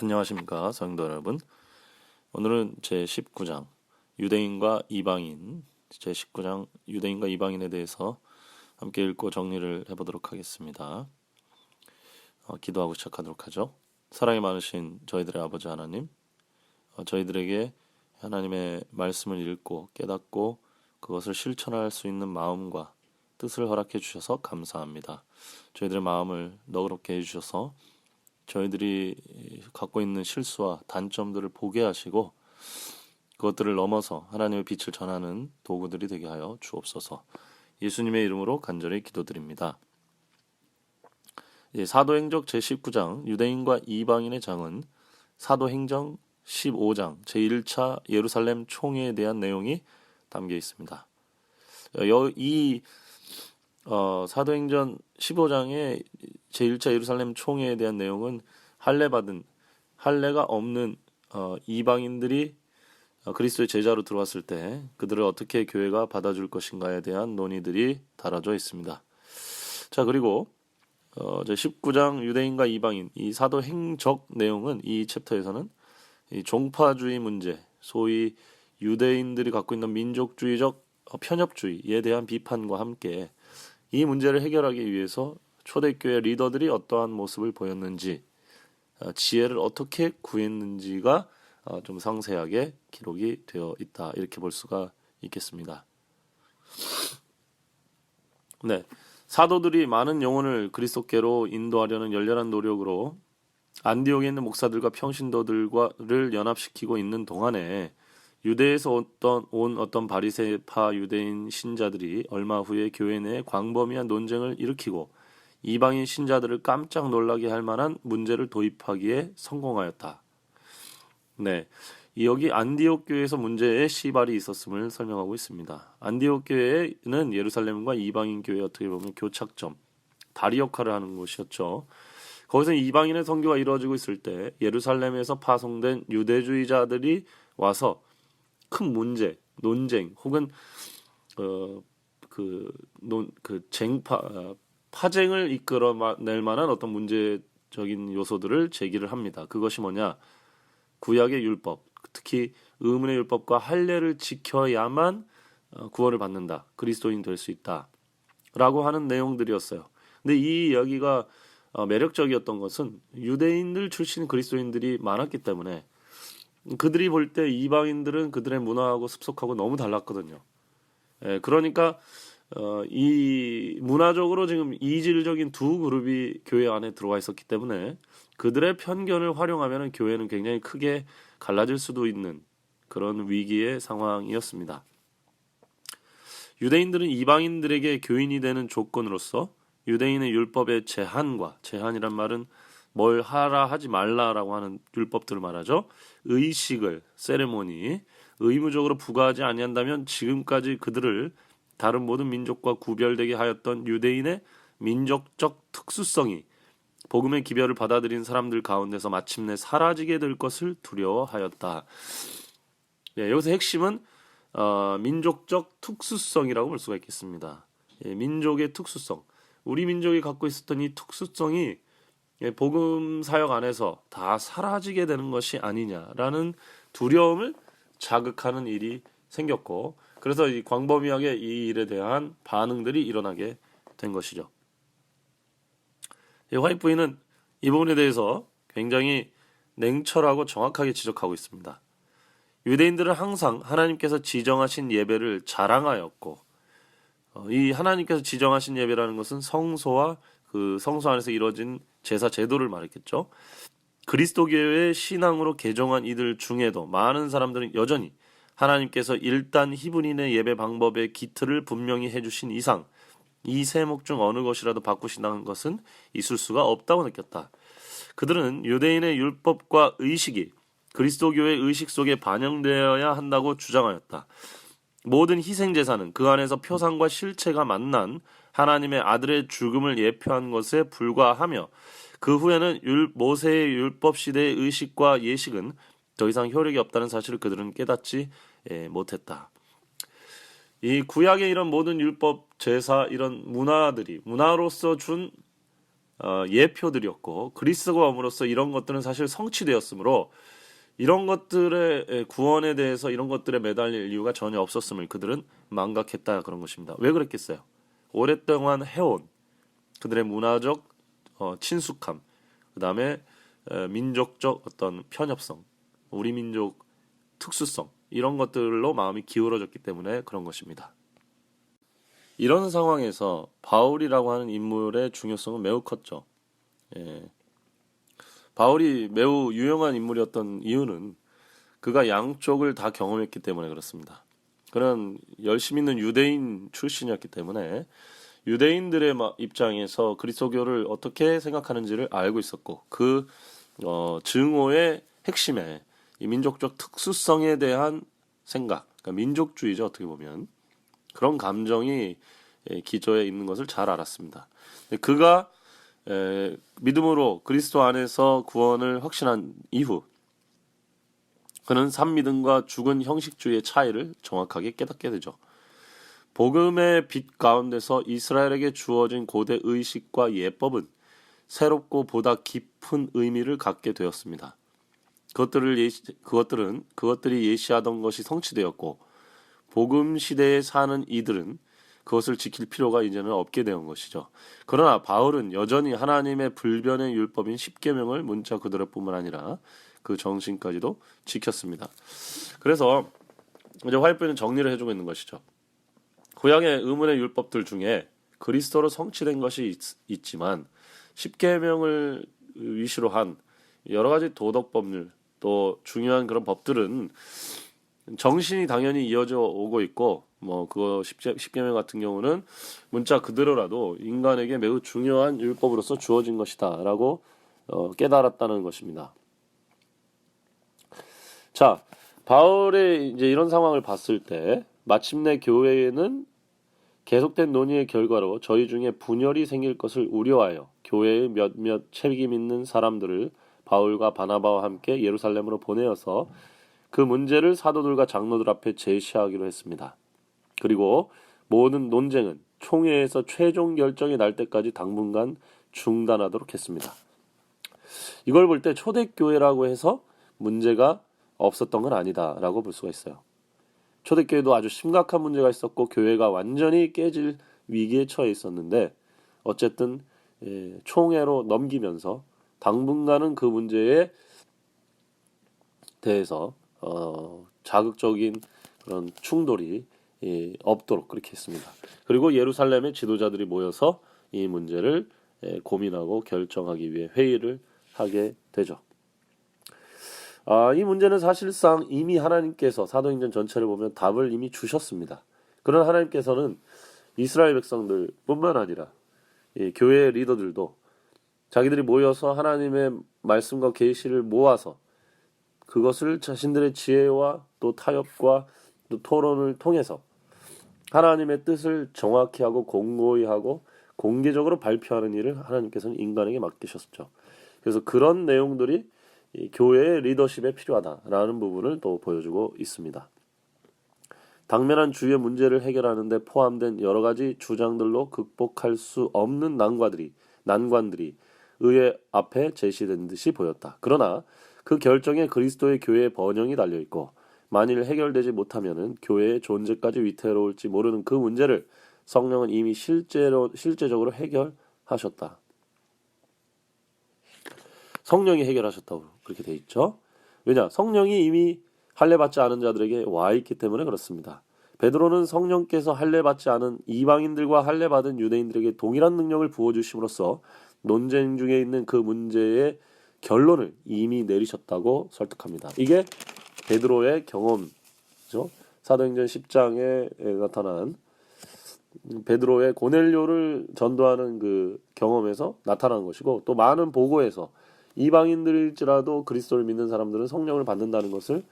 안녕하십니까 성도 여러분. 오늘은 제19장 유대인과 이방인 제19장 유대인과 이방인에 대해서 함께 읽고 정리를 해보도록 하겠습니다. 기도하고 시작하도록 하죠. 사랑이 많으신 저희들의 아버지 하나님, 저희들에게 하나님의 말씀을 읽고 깨닫고 그것을 실천할 수 있는 마음과 뜻을 허락해 주셔서 감사합니다. 저희들의 마음을 너그럽게 해주셔서 저희들이 갖고 있는 실수와 단점들을 보게 하시고 그것들을 넘어서 하나님의 빛을 전하는 도구들이 되게 하여 주옵소서. 예수님의 이름으로 간절히 기도드립니다. 사도행전 제19장 유대인과 이방인의 장은 사도행전 15장 제1차 예루살렘 총회에 대한 내용이 담겨 있습니다. 이 사도행전 15장의 제1차 예루살렘 총회에 대한 내용은 할례가 없는 이방인들이 그리스도의 제자로 들어왔을 때 그들을 어떻게 교회가 받아줄 것인가에 대한 논의들이 다뤄져 있습니다. 자, 그리고 제19장 유대인과 이방인 이 사도행적 내용은 이 챕터에서는 이 종파주의 문제, 소위 유대인들이 갖고 있는 민족주의적 편협주의에 대한 비판과 함께 이 문제를 해결하기 위해서 초대교회 리더들이 어떠한 모습을 보였는지, 지혜를 어떻게 구했는지가 좀 상세하게 기록이 되어 있다, 이렇게 볼 수가 있겠습니다. 네, 사도들이 많은 영혼을 그리스도께로 인도하려는 열렬한 노력으로 안디옥에 있는 목사들과 평신도들과를 연합시키고 있는 동안에 유대에서 온 어떤 바리새파 유대인 신자들이 얼마 후에 교회 내에 광범위한 논쟁을 일으키고 이방인 신자들을 깜짝 놀라게 할 만한 문제를 도입하기에 성공하였다. 네, 여기 안디옥 교회에서 문제의 시발이 있었음을 설명하고 있습니다. 안디옥 교회는 예루살렘과 이방인 교회 어떻게 보면 교착점, 다리 역할을 하는 곳이었죠. 거기서 이방인의 선교가 이루어지고 있을 때 예루살렘에서 파송된 유대주의자들이 와서 큰 문제, 논쟁 혹은 파쟁을 이끌어낼 만한 어떤 문제적인 요소들을 제기를 합니다. 그것이 뭐냐? 구약의 율법, 특히 의문의 율법과 할례를 지켜야만 구원을 받는다, 그리스도인 될 수 있다 라고 하는 내용들이었어요. 근데 이 이야기가 매력적이었던 것은 유대인들 출신 그리스도인들이 많았기 때문에 그들이 볼 때 이방인들은 그들의 문화하고 습속하고 너무 달랐거든요. 그러니까 이 문화적으로 지금 이질적인 두 그룹이 교회 안에 들어와 있었기 때문에 그들의 편견을 활용하면 교회는 굉장히 크게 갈라질 수도 있는 그런 위기의 상황이었습니다. 유대인들은 이방인들에게 교인이 되는 조건으로서 유대인의 율법의 제한이란 말은 뭘 하라 하지 말라라고 하는 율법들을 말하죠. 의식을, 세레모니, 의무적으로 부과하지 아니한다면 지금까지 그들을 다른 모든 민족과 구별되게 하였던 유대인의 민족적 특수성이 복음의 기별을 받아들인 사람들 가운데서 마침내 사라지게 될 것을 두려워하였다. 네, 여기서 핵심은 민족적 특수성이라고 볼 수가 있겠습니다. 민족의 특수성. 우리 민족이 갖고 있었던 이 특수성이 복음 사역 안에서 다 사라지게 되는 것이 아니냐라는 두려움을 자극하는 일이 생겼고, 그래서 이 광범위하게 이 일에 대한 반응들이 일어나게 된 것이죠. 화이트 부인은 이 부분에 대해서 굉장히 냉철하고 정확하게 지적하고 있습니다. 유대인들은 항상 하나님께서 지정하신 예배를 자랑하였고, 이 하나님께서 지정하신 예배라는 것은 성소와 그 성소 안에서 이루어진 제사 제도를 말했겠죠. 그리스도교의 신앙으로 개종한 이들 중에도 많은 사람들은 여전히 하나님께서 일단 히브리인의 예배 방법의 기틀을 분명히 해주신 이상 이 세목 중 어느 것이라도 바꾸신다는 것은 있을 수가 없다고 느꼈다. 그들은 유대인의 율법과 의식이 그리스도교의 의식 속에 반영되어야 한다고 주장하였다. 모든 희생제사는 그 안에서 표상과 실체가 만난 하나님의 아들의 죽음을 예표한 것에 불과하며 그 후에는 모세의 율법 시대의 의식과 예식은 더 이상 효력이 없다는 사실을 그들은 깨닫지 못했다. 이 구약의 이런 모든 율법, 제사, 이런 문화들이 문화로서 준 예표들이었고 그리스도가 옴으로써 이런 것들은 사실 성취되었으므로 이런 것들의 구원에 대해서 이런 것들에 매달릴 이유가 전혀 없었음을 그들은 망각했다 그런 것입니다. 왜 그랬겠어요? 오랫동안 해온 그들의 문화적 친숙함, 그 다음에 민족적 어떤 편협성, 우리 민족 특수성 이런 것들로 마음이 기울어졌기 때문에 그런 것입니다. 이런 상황에서 바울이라고 하는 인물의 중요성은 매우 컸죠. 예. 바울이 매우 유용한 인물이었던 이유는 그가 양쪽을 다 경험했기 때문에 그렇습니다. 그는 열심히 있는 유대인 출신이었기 때문에 유대인들의 입장에서 그리스도교를 어떻게 생각하는지를 알고 있었고 그 증오의 핵심에 이 민족적 특수성에 대한 생각, 그러니까 민족주의죠 어떻게 보면 그런 감정이 기저에 있는 것을 잘 알았습니다. 그가 믿음으로 그리스도 안에서 구원을 확신한 이후 그는 산미등과 죽은 형식주의의 차이를 정확하게 깨닫게 되죠. 복음의 빛 가운데서 이스라엘에게 주어진 고대 의식과 예법은 새롭고 보다 깊은 의미를 갖게 되었습니다. 그것들이 예시하던 것이 성취되었고 복음 시대에 사는 이들은 그것을 지킬 필요가 이제는 없게 된 것이죠. 그러나 바울은 여전히 하나님의 불변의 율법인 십계명을 문자 그대로 뿐만 아니라 그 정신까지도 지켰습니다. 그래서 이제 화요일에는 정리를 해주고 있는 것이죠. 구약의 의문의 율법들 중에 그리스도로 성취된 것이 있지만 십계명을 위시로 한 여러 가지 도덕 법률 또 중요한 그런 법들은 정신이 당연히 이어져 오고 있고 그거 십계명 같은 경우는 문자 그대로라도 인간에게 매우 중요한 율법으로서 주어진 것이다라고 깨달았다는 것입니다. 자, 바울의 이제 이런 상황을 봤을 때 마침내 교회에는 계속된 논의의 결과로 저희 중에 분열이 생길 것을 우려하여 교회의 몇몇 책임 있는 사람들을 바울과 바나바와 함께 예루살렘으로 보내어서 그 문제를 사도들과 장로들 앞에 제시하기로 했습니다. 그리고 모든 논쟁은 총회에서 최종 결정이 날 때까지 당분간 중단하도록 했습니다. 이걸 볼 때 초대교회라고 해서 문제가 없었던 건 아니다라고 볼 수가 있어요. 초대교회도 아주 심각한 문제가 있었고 교회가 완전히 깨질 위기에 처해 있었는데 어쨌든 총회로 넘기면서 당분간은 그 문제에 대해서 자극적인 그런 충돌이 없도록 그렇게 했습니다. 그리고 예루살렘의 지도자들이 모여서 이 문제를 고민하고 결정하기 위해 회의를 하게 되죠. 이 문제는 사실상 이미 하나님께서 사도행전 전체를 보면 답을 이미 주셨습니다. 그런 하나님께서는 이스라엘 백성들 뿐만 아니라 교회의 리더들도 자기들이 모여서 하나님의 말씀과 계시를 모아서 그것을 자신들의 지혜와 또 타협과 또 토론을 통해서 하나님의 뜻을 정확히 하고 공고히 하고 공개적으로 발표하는 일을 하나님께서는 인간에게 맡기셨죠. 그래서 그런 내용들이 이 교회의 리더십에 필요하다라는 부분을 또 보여주고 있습니다. 당면한 주의 문제를 해결하는 데 포함된 여러 가지 주장들로 극복할 수 없는 난관들이 의회 앞에 제시된 듯이 보였다. 그러나 그 결정에 그리스도의 교회의 번영이 달려있고 만일 해결되지 못하면은 교회의 존재까지 위태로울지 모르는 그 문제를 성령은 이미 실제적으로 해결하셨다. 성령이 해결하셨다고 그렇게 돼 있죠. 왜냐? 성령이 이미 할례받지 않은 자들에게 와 있기 때문에 그렇습니다. 베드로는 성령께서 할례받지 않은 이방인들과 할례받은 유대인들에게 동일한 능력을 부어주심으로써 논쟁 중에 있는 그 문제의 결론을 이미 내리셨다고 설득합니다. 이게 베드로의 경험이죠. 사도행전 10장에 나타난 베드로의 고넬료를 전도하는 그 경험에서 나타난 것이고 또 많은 보고에서 이방인들일지라도 그리스도를 믿는 사람들은 성령을 받는다는 것을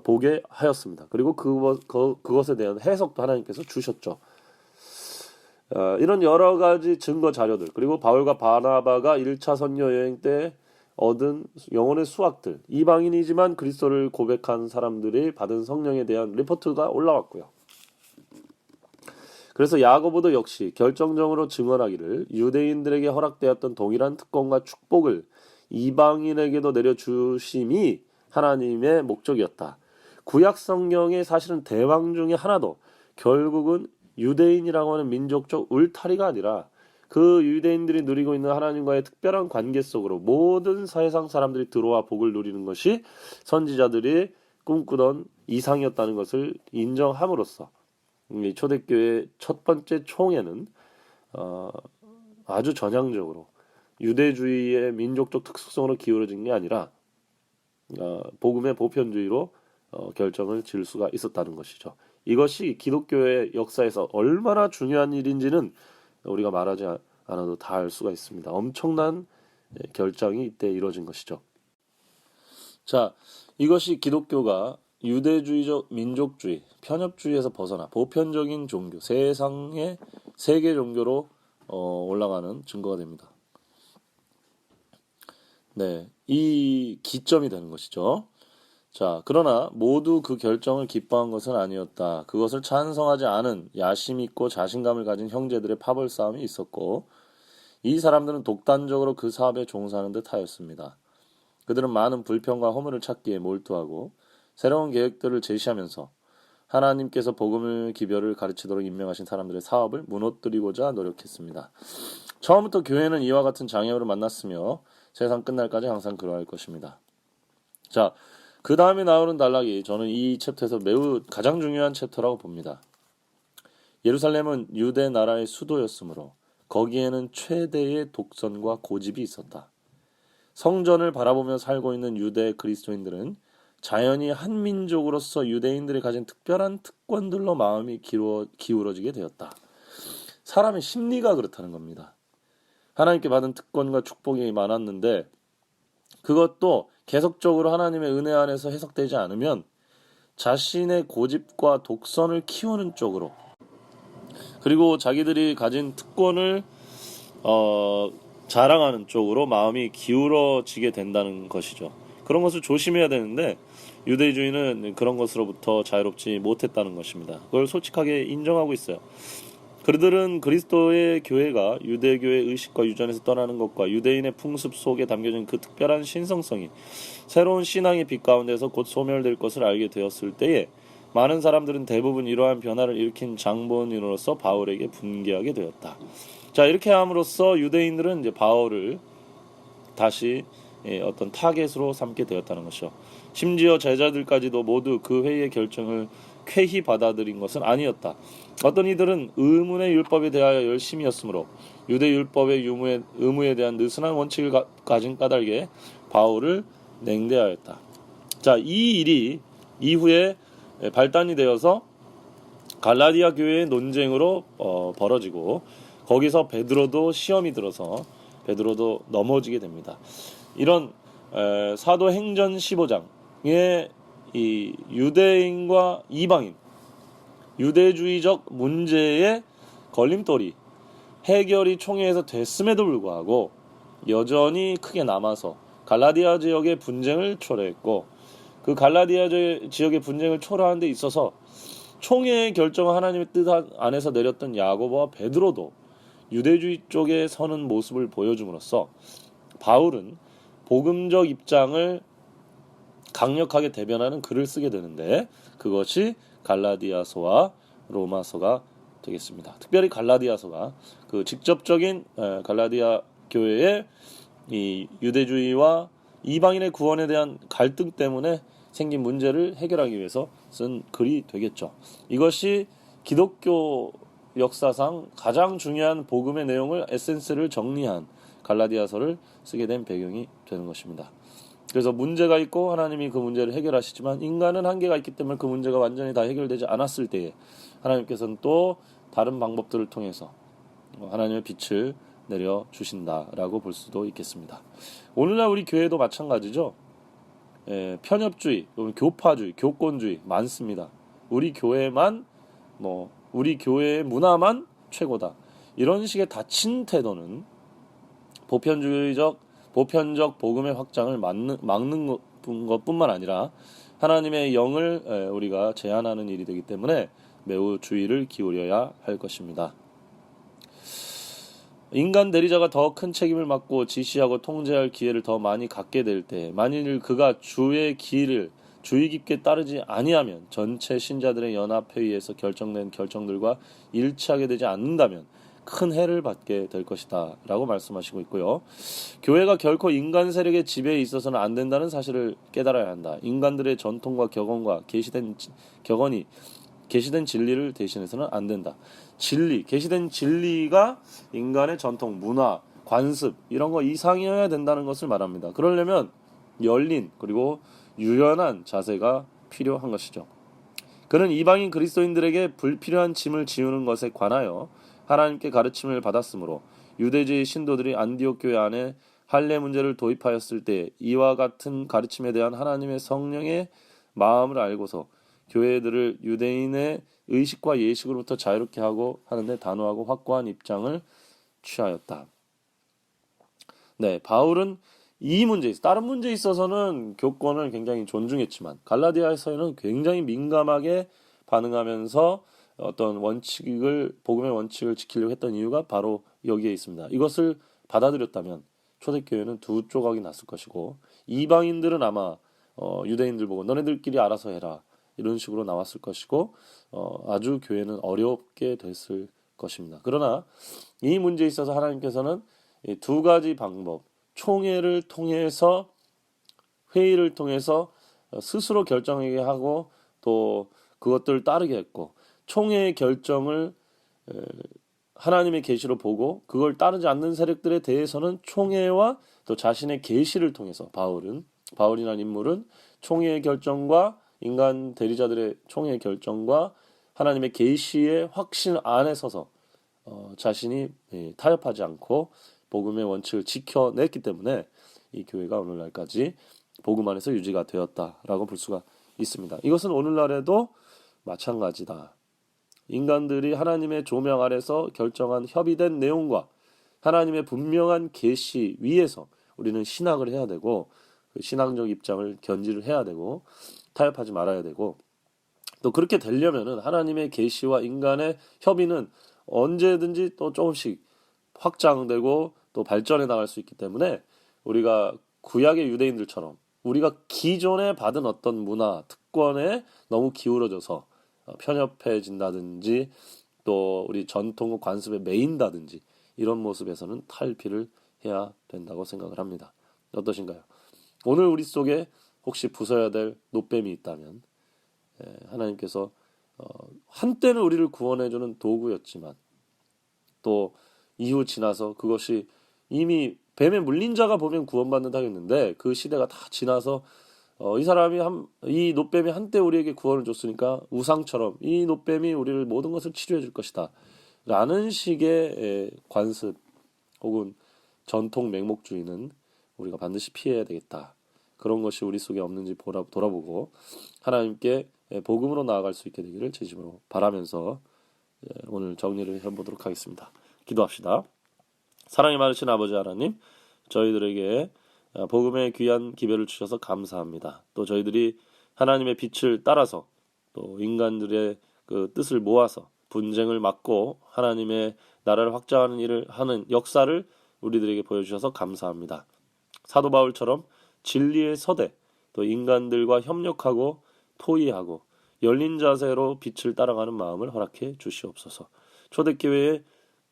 보게 하였습니다. 그리고 그것에 대한 해석도 하나님께서 주셨죠. 이런 여러 가지 증거 자료들 그리고 바울과 바나바가 1차 선교 여행 때 얻은 영혼의 수학들 이방인이지만 그리스도를 고백한 사람들이 받은 성령에 대한 리포트가 올라왔고요. 그래서 야고보도 역시 결정적으로 증언하기를 유대인들에게 허락되었던 동일한 특권과 축복을 이방인에게도 내려주심이 하나님의 목적이었다. 구약 성경의 사실은 대왕 중에 하나도 결국은 유대인이라고 하는 민족적 울타리가 아니라 그 유대인들이 누리고 있는 하나님과의 특별한 관계 속으로 모든 세상 사람들이 들어와 복을 누리는 것이 선지자들이 꿈꾸던 이상이었다는 것을 인정함으로써 초대교회 첫 번째 총회는 아주 전향적으로 유대주의의 민족적 특수성으로 기울어진 게 아니라 복음의 보편주의로 결정을 지을 수가 있었다는 것이죠. 이것이 기독교의 역사에서 얼마나 중요한 일인지는 우리가 말하지 않아도 다 알 수가 있습니다. 엄청난 결정이 이때 이루어진 것이죠. 자, 이것이 기독교가 유대주의적 민족주의, 편협주의에서 벗어나 보편적인 종교, 세상의 세계 종교로 올라가는 증거가 됩니다. 네, 이 기점이 되는 것이죠. 자, 그러나 모두 그 결정을 기뻐한 것은 아니었다. 그것을 찬성하지 않은 야심 있고 자신감을 가진 형제들의 파벌 싸움이 있었고, 이 사람들은 독단적으로 그 사업에 종사하는 듯 하였습니다. 그들은 많은 불평과 허물을 찾기에 몰두하고 새로운 계획들을 제시하면서 하나님께서 복음의 기별을 가르치도록 임명하신 사람들의 사업을 무너뜨리고자 노력했습니다. 처음부터 교회는 이와 같은 장애물을 만났으며 세상 끝날까지 항상 그러할 것입니다. 자, 그 다음에 나오는 단락이 저는 이 챕터에서 매우 가장 중요한 챕터라고 봅니다. 예루살렘은 유대 나라의 수도였으므로 거기에는 최대의 독선과 고집이 있었다. 성전을 바라보며 살고 있는 유대 그리스도인들은 자연히 한 민족으로서 유대인들이 가진 특별한 특권들로 마음이 기울어지게 되었다. 사람의 심리가 그렇다는 겁니다. 하나님께 받은 특권과 축복이 많았는데 그것도 계속적으로 하나님의 은혜 안에서 해석되지 않으면 자신의 고집과 독선을 키우는 쪽으로, 그리고 자기들이 가진 특권을 자랑하는 쪽으로 마음이 기울어지게 된다는 것이죠. 그런 것을 조심해야 되는데 유대주의는 그런 것으로부터 자유롭지 못했다는 것입니다. 그걸 솔직하게 인정하고 있어요. 그들은 그리스도의 교회가 유대교의 의식과 유전에서 떠나는 것과 유대인의 풍습 속에 담겨진 그 특별한 신성성이 새로운 신앙의 빛 가운데서 곧 소멸될 것을 알게 되었을 때에 많은 사람들은 대부분 이러한 변화를 일으킨 장본인으로서 바울에게 분개하게 되었다. 자, 이렇게 함으로써 유대인들은 이제 바울을 다시 어떤 타겟으로 삼게 되었다는 것이죠. 심지어 제자들까지도 모두 그 회의의 결정을 쾌히 받아들인 것은 아니었다. 어떤 이들은 의문의 율법에 대하여 열심이었으므로 유대 율법의 의무에 대한 느슨한 원칙을 가진 까닭에 바울을 냉대하였다. 자, 이 일이 이후에 발단이 되어서 갈라디아 교회의 논쟁으로 벌어지고 거기서 베드로도 시험이 들어서 베드로도 넘어지게 됩니다. 이런 사도행전 15장의 이 유대인과 이방인, 유대주의적 문제의 걸림돌이 해결이 총회에서 됐음에도 불구하고 여전히 크게 남아서 갈라디아 지역의 분쟁을 초래했고, 그 갈라디아 지역의 분쟁을 초래하는 데 있어서 총회의 결정을 하나님의 뜻 안에서 내렸던 야고보와 베드로도 유대주의 쪽에 서는 모습을 보여줌으로써 바울은 복음적 입장을 강력하게 대변하는 글을 쓰게 되는데 그것이 갈라디아서와 로마서가 되겠습니다. 특별히 갈라디아서가 그 직접적인 갈라디아 교회의 이 유대주의와 이방인의 구원에 대한 갈등 때문에 생긴 문제를 해결하기 위해서 쓴 글이 되겠죠. 이것이 기독교 역사상 가장 중요한 복음의 내용을 에센스를 정리한 갈라디아서를 쓰게 된 배경이 되는 것입니다. 그래서 문제가 있고 하나님이 그 문제를 해결하시지만 인간은 한계가 있기 때문에 그 문제가 완전히 다 해결되지 않았을 때에 하나님께서는 또 다른 방법들을 통해서 하나님의 빛을 내려주신다라고 볼 수도 있겠습니다. 오늘날 우리 교회도 마찬가지죠. 편협주의, 교파주의, 교권주의 많습니다. 우리 교회만 우리 교회의 문화만 최고다. 이런 식의 닫힌 태도는 보편적 복음의 확장을 막는 것뿐만 아니라 하나님의 영을 우리가 제한하는 일이 되기 때문에 매우 주의를 기울여야 할 것입니다. 인간 대리자가 더 큰 책임을 맡고 지시하고 통제할 기회를 더 많이 갖게 될 때, 만일 그가 주의 기를 주의 깊게 따르지 아니하면 전체 신자들의 연합회의에서 결정된 결정들과 일치하게 되지 않는다면 큰 해를 받게 될 것이다 라고 말씀하시고 있고요. 교회가 결코 인간 세력의 지배에 있어서는 안 된다는 사실을 깨달아야 한다. 인간들의 전통과 격언과 계시된 진리를 대신해서는 안 된다. 계시된 진리가 인간의 전통, 문화, 관습 이런 거 이상이어야 된다는 것을 말합니다. 그러려면 열린 그리고 유연한 자세가 필요한 것이죠. 그는 이방인 그리스도인들에게 불필요한 짐을 지우는 것에 관하여 하나님께 가르침을 받았으므로 유대주의 신도들이 안디옥 교회 안에 할례 문제를 도입하였을 때 이와 같은 가르침에 대한 하나님의 성령의 마음을 알고서 교회들을 유대인의 의식과 예식으로부터 자유롭게 하고 하는데 단호하고 확고한 입장을 취하였다. 네, 바울은 이 문제에 다른 문제에 있어서는 교권을 굉장히 존중했지만 갈라디아에서는 굉장히 민감하게 반응하면서 어떤 복음의 원칙을 지키려고 했던 이유가 바로 여기에 있습니다. 이것을 받아들였다면 초대교회는 두 조각이 났을 것이고 이방인들은 아마 유대인들 보고 너네들끼리 알아서 해라 이런 식으로 나왔을 것이고 아주 교회는 어렵게 됐을 것입니다. 그러나 이 문제에 있어서 하나님께서는 이 두 가지 방법, 총회를 통해서 회의를 통해서 스스로 결정하게 하고 또 그것들을 따르게 했고 총회의 결정을 하나님의 계시로 보고 그걸 따르지 않는 세력들에 대해서는 총회와 또 자신의 계시를 통해서 바울이라는 인물은 총회의 결정과 인간 대리자들의 총회의 결정과 하나님의 계시의 확신 안에 서서 자신이 타협하지 않고 복음의 원칙을 지켜냈기 때문에 이 교회가 오늘날까지 복음 안에서 유지가 되었다라고 볼 수가 있습니다. 이것은 오늘날에도 마찬가지다. 인간들이 하나님의 조명 아래서 결정한 협의된 내용과 하나님의 분명한 계시 위에서 우리는 신학을 해야 되고 그 신앙적 입장을 견지를 해야 되고 타협하지 말아야 되고 또 그렇게 되려면은 하나님의 계시와 인간의 협의는 언제든지 또 조금씩 확장되고 또 발전해 나갈 수 있기 때문에 우리가 구약의 유대인들처럼 우리가 기존에 받은 어떤 문화, 특권에 너무 기울어져서 편협해진다든지 또 우리 전통 관습에 매인다든지 이런 모습에서는 탈피를 해야 된다고 생각을 합니다. 어떠신가요? 오늘 우리 속에 혹시 부숴야 될 노뱀이 있다면 하나님께서 한때는 우리를 구원해주는 도구였지만 또 이후 지나서 그것이 이미 뱀에 물린 자가 보면 구원받는다 했는데 그 시대가 다 지나서 이 노뱀이 한때 우리에게 구원을 줬으니까 우상처럼 이 노뱀이 우리를 모든 것을 치료해 줄 것이다 라는 식의 관습 혹은 전통 맹목주의는 우리가 반드시 피해야 되겠다. 그런 것이 우리 속에 없는지 돌아보고 하나님께 복음으로 나아갈 수 있게 되기를 진심으로 바라면서 오늘 정리를 해보도록 하겠습니다. 기도합시다. 사랑이 많으신 아버지 하나님, 저희들에게 복음의 귀한 기별을 주셔서 감사합니다. 또 저희들이 하나님의 빛을 따라서 또 인간들의 그 뜻을 모아서 분쟁을 막고 하나님의 나라를 확장하는 일을 하는 역사를 우리들에게 보여주셔서 감사합니다. 사도 바울처럼 진리의 서대, 또 인간들과 협력하고 토의하고 열린 자세로 빛을 따라가는 마음을 허락해 주시옵소서. 초대교회의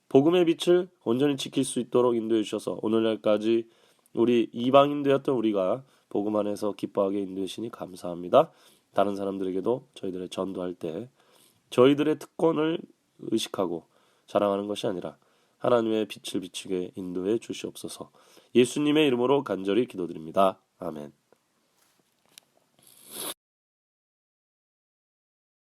복음의 빛을 온전히 지킬 수 있도록 인도해 주셔서 오늘날까지 우리 이방인 되었던 우리가 복음 안에서 기뻐하게 인도해 주시니 감사합니다. 다른 사람들에게도 저희들의 전도할 때 저희들의 특권을 의식하고 자랑하는 것이 아니라 하나님의 빛을 비추게 인도해 주시옵소서. 예수님의 이름으로 간절히 기도드립니다. 아멘.